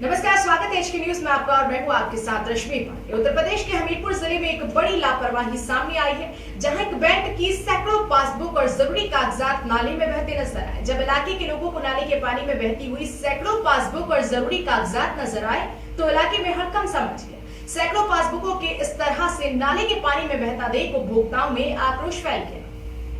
नमस्कार, स्वागत है एचके न्यूज में आपका और मैं हूं आपके साथ रश्मि पांडे। उत्तर प्रदेश के हमीरपुर जिले में एक बड़ी लापरवाही सामने आई है, जहां एक बैंक की सैकड़ों पासबुक और जरूरी कागजात नाले में बहते नजर आए। जब इलाके के लोगों को नाले के पानी में बहती हुई सैकड़ों पासबुक और जरूरी कागजात नजर आए तो इलाके में हड़कंप मच गया। सैकड़ों पासबुकों के इस तरह से नाले के पानी में बहता देख उपभोक्ताओं में आक्रोश फैल गया।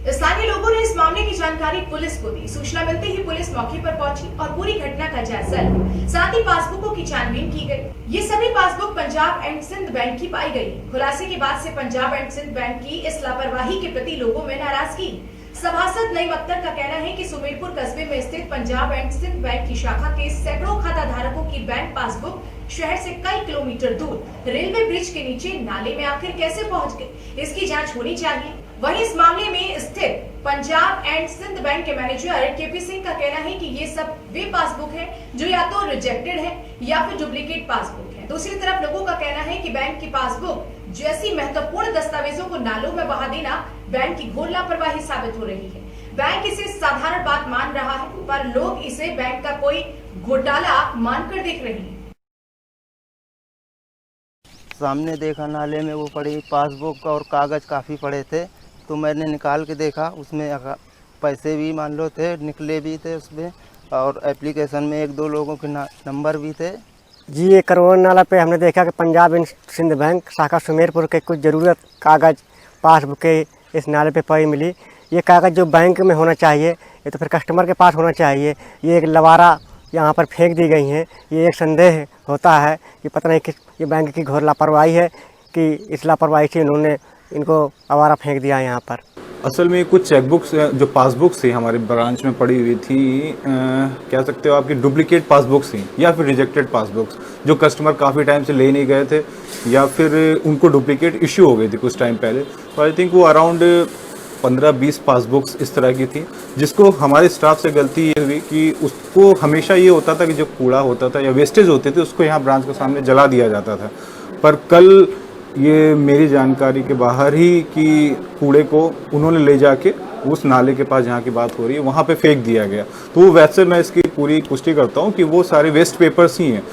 स्थानीय लोगों ने इस मामले की जानकारी पुलिस को दी। सूचना मिलते ही पुलिस मौके पर पहुंची और पूरी घटना का जायजा लिया। साथ ही पासबुकों की छानबीन की गई। ये सभी passbook Punjab and Sind bank की पाई गई। खुलासे के बाद से पंजाब एंड सिंध बैंक की इस लापरवाही के प्रति लोगों में नाराजगी। सभासद नईम अख्तर का कहना है कि सुमेरपुर कस्बे में स्थित पंजाब एंड सिंध बैंक की शाखा के सैकड़ों खाता धारकों की बैंक पासबुक शहर से कई किलोमीटर दूर रेलवे ब्रिज के नीचे नाले में आखिर कैसे पहुंच गए, इसकी जांच होनी चाहिए। वहीं इस मामले में स्थित पंजाब एंड सिंध बैंक के मैनेजर केपी सिंह का कहना है कि ये सब वे पासबुक है जो या तो रिजेक्टेड है या फिर डुप्लीकेट पासबुक है। दूसरी तरफ लोगों का कहना है कि बैंक की पासबुक जैसी महत्वपूर्ण दस्तावेजों को नालों में बहा देना बैंक की घोर लापरवाही साबित हो रही है। बैंक इसे साधारण बात मान रहा है, पर लोग इसे बैंक का कोई घोटाला मानकर देख रहे हैं। सामने देखा नाले में वो पड़ी पासबुक और कागज़ काफ़ी पड़े थे, तो मैंने निकाल के देखा, उसमें पैसे भी मान लो थे, निकले भी थे उसमें, और एप्लीकेशन में एक दो लोगों के नंबर भी थे। जी, ये करवन नाला पे हमने देखा कि पंजाब एंड सिंध बैंक शाखा सुमेरपुर के कुछ ज़रूरत कागज़ पासबुकें इस नाले पे पड़ी मिली। ये कागज़ जो बैंक में होना चाहिए, ये तो फिर कस्टमर के पास होना चाहिए। ये एक लवारा यहाँ पर फेंक दी गई हैं। ये एक संदेह होता है कि पता नहीं किस ये बैंक की घोर लापरवाही है कि इस लापरवाही से इन्होंने इनको आवारा फेंक दिया यहाँ पर। असल में कुछ चेकबुक्स जो पासबुक्स थी हमारे ब्रांच में पड़ी हुई थी, कह सकते हो आपकी डुप्लीकेट पासबुक्स थी या फिर रिजेक्टेड पासबुक्स जो कस्टमर काफ़ी टाइम से ले नहीं गए थे या फिर उनको डुप्लीकेट इश्यू हो गई थी कुछ टाइम पहले। तो आई थिंक वो अराउंड 15-20 पासबुक्स इस तरह की थी, जिसको हमारे स्टाफ से गलती ये हुई कि उसको हमेशा ये होता था कि जो कूड़ा होता था या वेस्टेज होते थे उसको यहाँ ब्रांच के सामने जला दिया जाता था। पर कल ये मेरी जानकारी के बाहर ही कि कूड़े को उन्होंने ले जाके उस नाले के पास जहाँ की बात हो रही है वहाँ पे फेंक दिया गया। तो वैसे मैं इसकी पूरी पुष्टि करता हूँ कि वो सारे वेस्ट पेपर्स ही हैं।